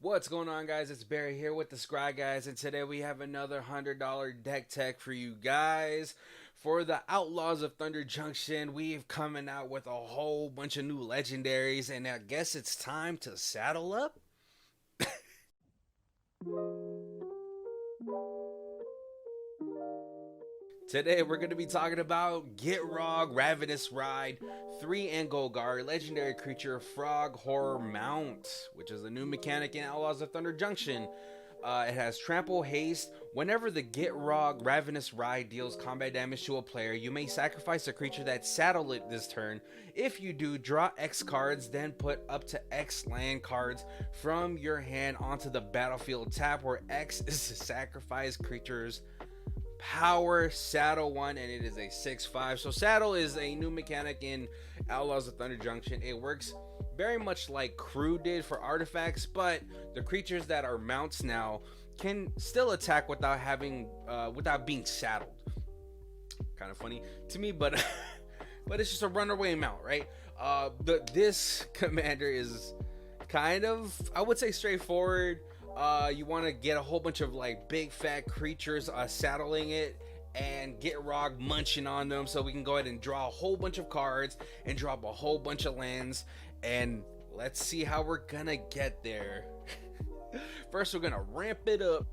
What's going on, guys? It's Barry here with the Scryguys, and today we have another $100 deck tech for you guys. For the Outlaws of Thunder Junction, we've coming out with a whole bunch of new legendaries, and I guess it's time to saddle up. Today we're going to be talking about Gitrog Ravenous Ride, 3 and Golgari, legendary creature, Frog Horror Mount, which is a new mechanic in Outlaws of Thunder Junction. It has Trample Haste. Whenever the Gitrog Ravenous Ride deals combat damage to a player, you may sacrifice a creature that saddled it this turn. If you do, draw X cards, then put up to X land cards from your hand onto the battlefield. Tap where X is to sacrifice creatures power. Saddle 1, and it is a 6/5. So saddle is a new mechanic in Outlaws of Thunder Junction. It works very much like crew did for artifacts, but the creatures that are mounts now can still attack without having without being saddled. Kind of funny to me, but but it's just a runaway mount, right? This commander is kind of, I would say, straightforward. You want to get a whole bunch of like big fat creatures saddling it and Gitrog munching on them, so we can go ahead and draw a whole bunch of cards and drop a whole bunch of lands, and let's see how we're gonna get there. First, we're gonna ramp it up.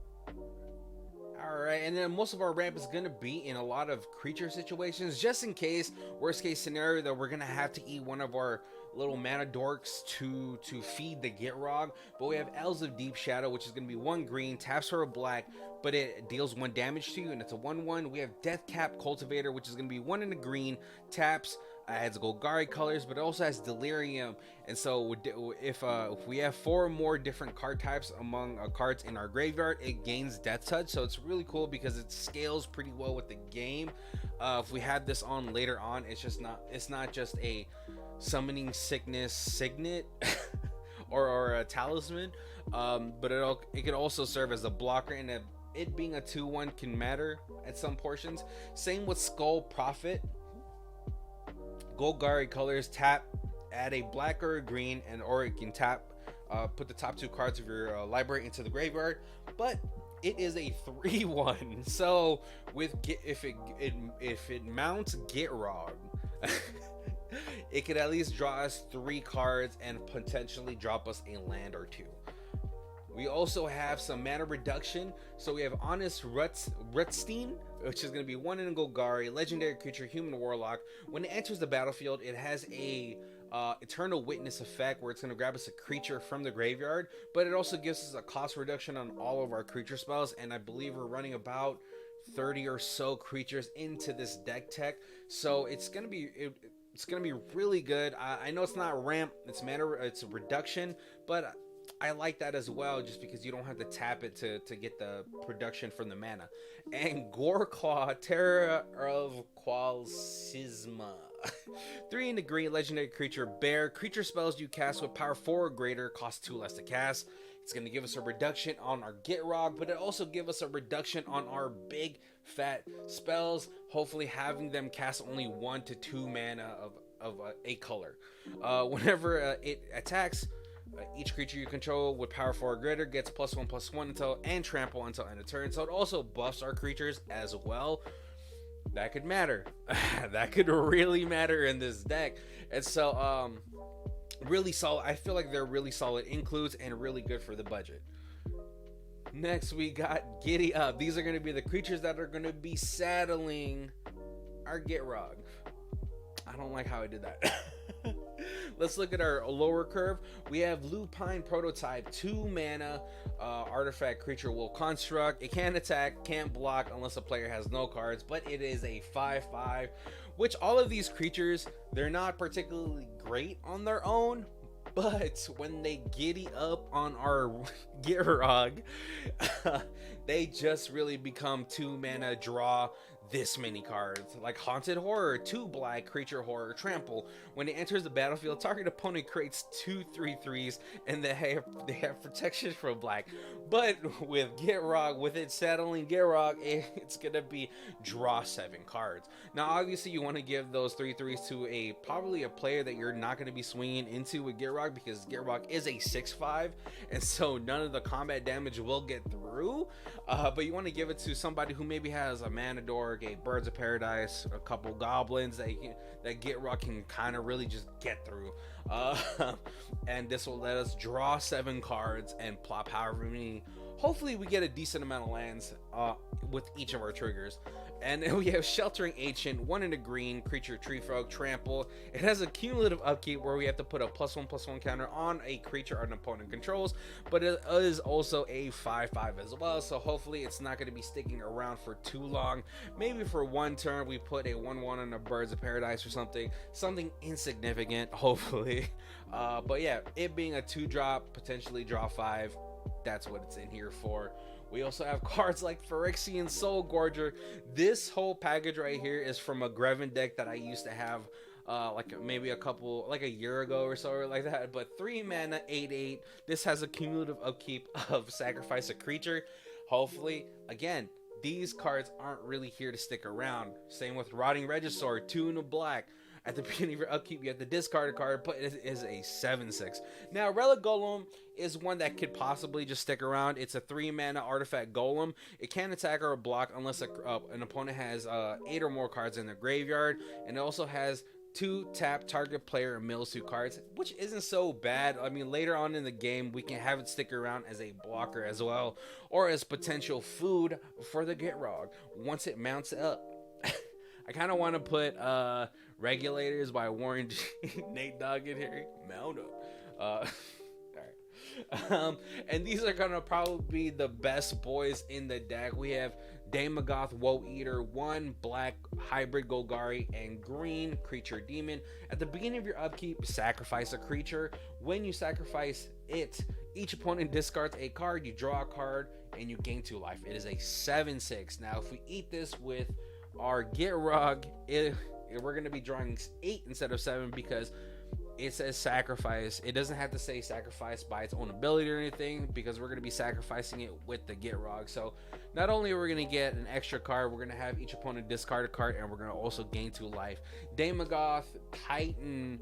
Alright, and then most of our ramp is going to be in a lot of creature situations, just in case, worst case scenario, that we're going to have to eat one of our little mana dorks to feed the Gitrog. But we have Elves of Deep Shadow, which is going to be 1 green, taps for a black, but it deals 1 damage to you, and it's a 1/1. We have Deathcap Cultivator, which is going to be 1 in a green, taps, has Golgari colors, but it also has Delirium. And so if we have 4 more different card types among cards in our graveyard, it gains Death Touch. So it's really cool because it scales pretty well with the game. If we have this on later on, it's not just a summoning sickness signet or a talisman, but it can also serve as a blocker, and it being a 2/1 can matter at some portions. Same with Skull Prophet. Golgari colors, tap, add a black or a green, or it can tap, put the top 2 cards of your library into the graveyard. But it is a 3/1, so if it mounts Gitrog, it could at least draw us 3 cards and potentially drop us a land or 2. We also have some mana reduction, so we have Honest Rutstein, which is going to be 1 in a Golgari, legendary creature, human warlock. When it enters the battlefield, it has a Eternal Witness effect, where it's going to grab us a creature from the graveyard, but it also gives us a cost reduction on all of our creature spells, and I believe we're running about 30 or so creatures into this deck tech, so it's going to be really good. I know it's not ramp, it's a reduction, but I like that as well, just because you don't have to tap it to get the production from the mana. And Goreclaw, Terror of Qualsisma. 3 in the green, legendary creature, bear. Creature spells you cast with power 4 or greater cost 2 less to cast. It's going to give us a reduction on our Gitrog, but it also gives us a reduction on our big fat spells, hopefully having them cast only 1 to 2 mana of a color. Whenever it attacks, each creature you control with power 4 or greater gets +1/+1 and trample until end of turn. So it also buffs our creatures as well. That could matter. That could really matter in this deck. And so really solid. I feel like they're really solid includes and really good for the budget. Next, we got Giddy Up. These are going to be the creatures that are going to be saddling our Gitrog. I don't like how I did that. Let's look at our lower curve. We have Lupine Prototype, 2 mana, artifact creature will construct. It can't attack, can't block unless a player has no cards, but it is a 5/5, which all of these creatures, they're not particularly great on their own, but when they giddy up on our Gitrog, they just really become 2 mana draw this many cards, like Haunted Horror, 2 black, Creature Horror, Trample. When it enters the battlefield, target opponent creates 2 3/3s, and they have protection from black. But with Gitrog, with it settling Gitrog, it's gonna be draw 7 cards. Now, obviously, you want to give those 3/3s to probably a player that you're not gonna be swinging into with Gitrog, because Gitrog is a 6/5, and so none of the combat damage will get through. But you want to give it to somebody who maybe has a Mana Dork, a Birds of Paradise, a couple goblins that Gitrog can kind of really just get through. And this will let us draw 7 cards and plop however many. Hopefully we get a decent amount of lands with each of our triggers. And then we have Sheltering Ancient, 1 in a green, creature, tree frog, trample. It has a cumulative upkeep where we have to put a +1/+1 counter on a creature our opponent controls, but it is also a 5/5 as well, so hopefully it's not going to be sticking around for too long. Maybe for 1 turn we put a 1/1 on a Birds of Paradise or something insignificant, hopefully. But yeah, it being a 2-drop, potentially draw 5, that's what it's in here for. We also have cards like Phyrexian Soul Gorger. This whole package right here is from a Greven deck that I used to have maybe a year ago or so, or like that. But 3 mana, 8/8. This has a cumulative upkeep of sacrifice a creature. Hopefully, again, these cards aren't really here to stick around. Same with Rotting Regisaur, 2 in a black. At the beginning of your upkeep, you have to discard a card, but it is a 7/6. Now, Relic Golem is one that could possibly just stick around. It's a 3 mana artifact golem. It can't attack or block unless an opponent has 8 or more cards in their graveyard. And it also has 2 tap, target player, and mills 2 cards, which isn't so bad. I mean, later on in the game, we can have it stick around as a blocker as well, or as potential food for the Gitrog once it mounts up. I kind of want to put Regulators by Warren G. Nate Dogg in here. Mount up. Alright. And these are going to probably be the best boys in the deck. We have Daemogoth Woe Eater, 1 black hybrid Golgari, and green creature demon. At the beginning of your upkeep, sacrifice a creature. When you sacrifice it, each opponent discards a card, you draw a card, and you gain 2 life. It is a 7/6. Now, if we eat this with our Gitrog, we're going to be drawing 8 instead of 7, because it says sacrifice. It doesn't have to say sacrifice by its own ability or anything, because we're going to be sacrificing it with the Gitrog. So not only are we going to get an extra card, we're going to have each opponent discard a card, and we're going to also gain 2 life. Daemogoth Titan,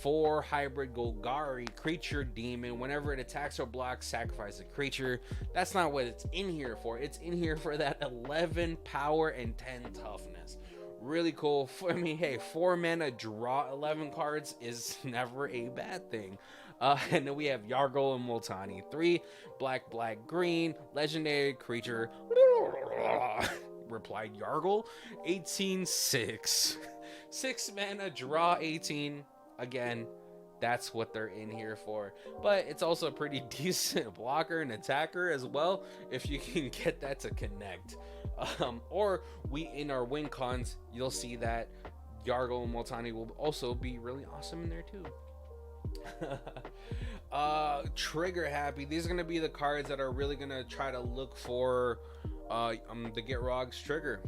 4 hybrid Golgari, creature demon. Whenever it attacks or blocks, sacrifice a creature. That's not what it's in here for. It's in here for that 11 power and 10 toughness. Really cool. I mean, hey, 4 mana, draw 11 cards is never a bad thing. And then we have Yargle and Multani, 3 black, green, legendary creature. Replied Yargle, 18/6. 6 mana, draw 18. Again, that's what they're in here for. But it's also a pretty decent blocker and attacker as well, if you can get that to connect. Or in our win cons, you'll see that Yargle and Multani will also be really awesome in there too. Trigger happy. These are going to be the cards that are really going to try to look for the Gitrog's trigger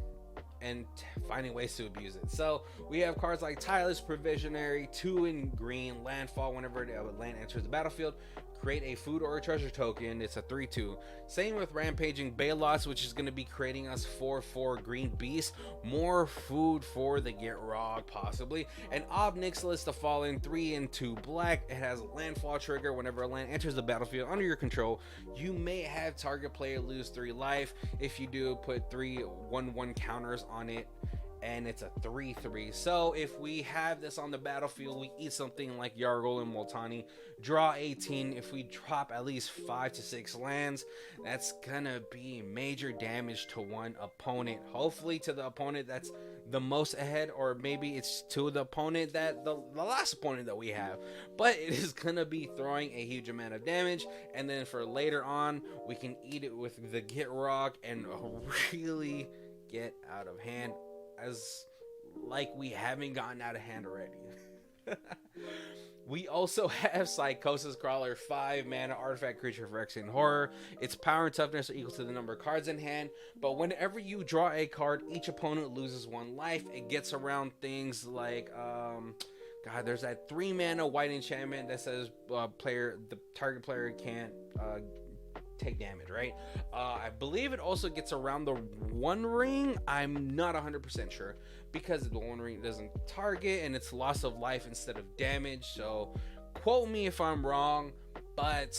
and finding ways to abuse it. So we have cards like Tireless Provisionary, 2 in green, landfall. Whenever the land enters the battlefield, create a food or a treasure token. It's a 3/2. Same with Rampaging Balos, which is going to be creating us 4/4 green beast, more food for the Gitrog possibly. And Ob Nixilis the Fallen, 3 and 2 black. It has a landfall trigger. Whenever a land enters the battlefield under your control, you may have target player lose 3 life. If you do, put 3 1/1 counters on it, and it's a 3/3. So if we have this on the battlefield, we eat something like Yargle and Multani, draw 18. If we drop at least 5 to 6 lands, that's gonna be major damage to one opponent. Hopefully to the opponent that's the most ahead, or maybe it's to the opponent that the last opponent that we have. But it is gonna be throwing a huge amount of damage, and then for later on, we can eat it with the Gitrog and really get out of hand, as like we haven't gotten out of hand already. We also have Psychosis Crawler, 5 mana artifact creature for X and Horror. Its power and toughness are equal to the number of cards in hand, but whenever you draw a card, each opponent loses 1 life. It gets around things like, God, there's that 3 mana white enchantment that says the target player can't take damage, right? I believe it also gets around the One Ring. I'm not 100% sure because the One Ring doesn't target and it's loss of life instead of damage. So quote me if I'm wrong, but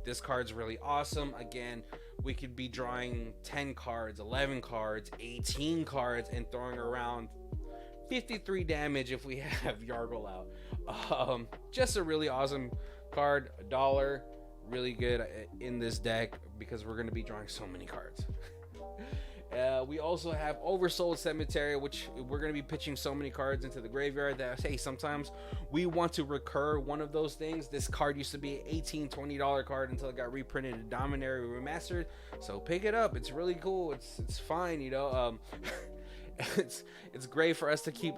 this card's really awesome. Again, we could be drawing 10 cards, 11 cards, 18 cards, and throwing around 53 damage if we have Yargle out. Just a really awesome card. $1. Really good in this deck because we're going to be drawing so many cards. We also have Oversold Cemetery, which we're going to be pitching so many cards into the graveyard that, hey, sometimes we want to recur one of those things. This card used to be an $18, $20 card until it got reprinted in Dominaria Remastered. So pick it up. It's really cool. It's fine, you know. It's great for us to keep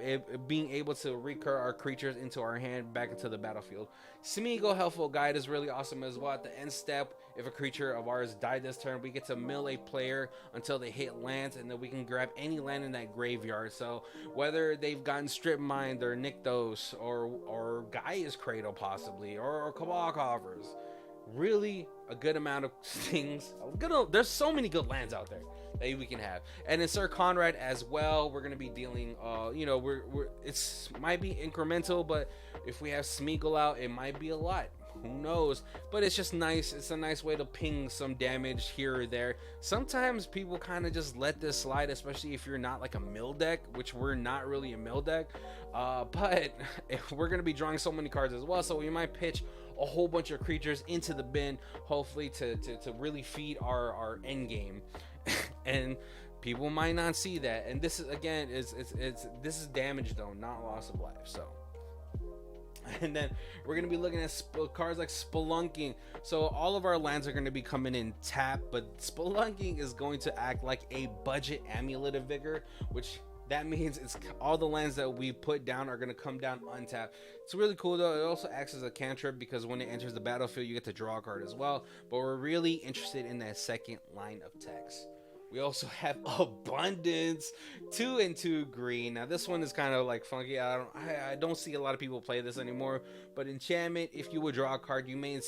being able to recur our creatures into our hand back into the battlefield. Smeagol Helpful Guide is really awesome as well. At the end step, if a creature of ours died this turn, we get to mill a player until they hit lands, and then we can grab any land in that graveyard. So whether they've gotten Strip Mined or Nykthos or Gaia's Cradle possibly, or Cabal Coffers, really a good amount of things. There's so many good lands out there that we can have. And in Sir Conrad as well, we're going to be dealing, you know, it's might be incremental, but if we have Smeagol out, it might be a lot. Who knows? But it's just nice. It's a nice way to ping some damage here or there. Sometimes people kind of just let this slide, especially if you're not like a mill deck, which we're not really a mill deck. But we're going to be drawing so many cards as well, so we might pitch a whole bunch of creatures into the bin, hopefully to really feed our end game. And people might not see that. And this is, again, this is damage though, not loss of life. So. And then we're going to be looking at cards like Spelunking. So all of our lands are going to be coming in tap, but Spelunking is going to act like a budget Amulet of Vigor, which that means it's all the lands that we put down are going to come down untapped. It's really cool though. It also acts as a cantrip because when it enters the battlefield, you get to draw a card as well. But we're really interested in that second line of text. We also have Abundance, 2 and 2 green. Now this one is kind of like funky. I don't see a lot of people play this anymore. But enchantment, if you would draw a card, you may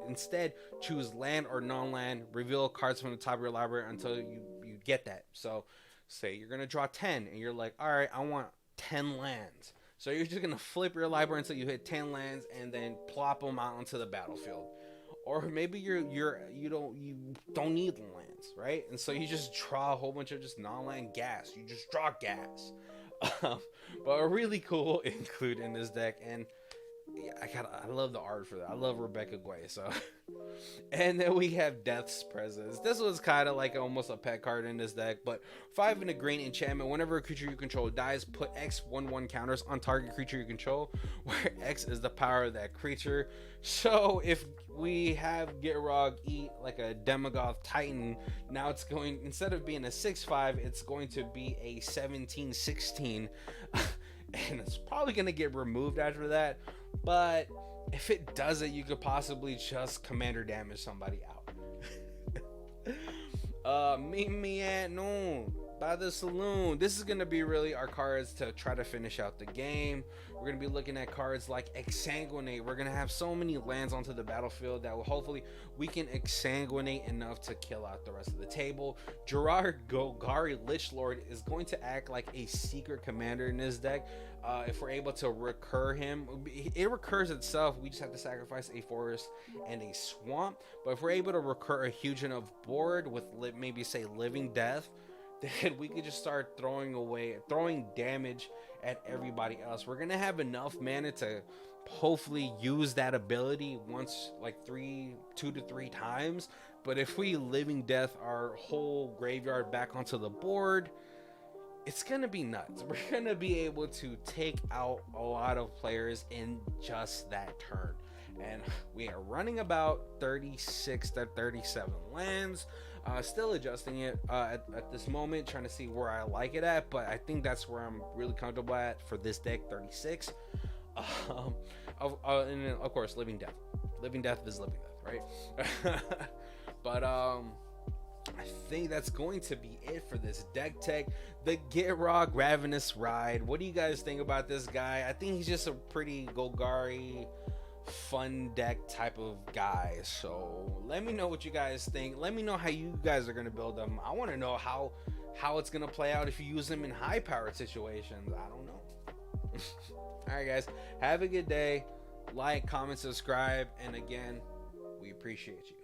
instead choose land or non-land. Reveal cards from the top of your library until you get that. So say you're gonna draw 10, and you're like, all right, I want 10 lands. So you're just gonna flip your library until you hit 10 lands, and then plop them out onto the battlefield. Or maybe you don't need lands, right? And so you just draw a whole bunch of just non-land gas. You just draw gas. But a really cool include in this deck, and yeah, I love the art for that. I love Rebecca Guay. So, and then we have Death's Presence. This was kind of like almost a pet card in this deck, but 5 and a green enchantment. Whenever a creature you control dies, put X 1/1 counters on target creature you control, where X is the power of that creature. So if we have Gitrog eat like a Demagoth Titan, now it's going, instead of being a 6/5, it's going to be a 17/16. And it's probably going to get removed after that. But if it doesn't, you could possibly just commander damage somebody out. Meet me at noon by the saloon. This is going to be really our cards to try to finish out the game. We're going to be looking at cards like Exsanguinate. We're going to have so many lands onto the battlefield that will hopefully we can exsanguinate enough to kill out the rest of the table. Gerard Golgari Lichlord is going to act like a secret commander in this deck. If we're able to recur him, it recurs itself. We just have to sacrifice a forest and a swamp. But if we're able to recur a huge enough board with maybe say Living Death, then we could just start throwing damage at everybody else. We're gonna have enough mana to hopefully use that ability once, like 2 to 3 times. But if we Living Death our whole graveyard back onto the board, it's gonna be nuts. We're gonna be able to take out a lot of players in just that turn. And we are running about 36 to 37 lands. Still adjusting it at this moment, trying to see where I like it at, but I think that's where I'm really comfortable at for this deck, 36. Um, and then, of course, living death. Living death is living death, right? But I think that's going to be it for this deck tech, the Gitrog Ravenous ride. What do you guys think about this guy? I think he's just a pretty Golgari fun deck type of guy. So let me know what you guys think. Let me know how you guys are gonna build them. I want to know how it's gonna play out if you use them in high powered situations. I don't know. All right, guys, have a good day. Like, comment, subscribe, and again, we appreciate you.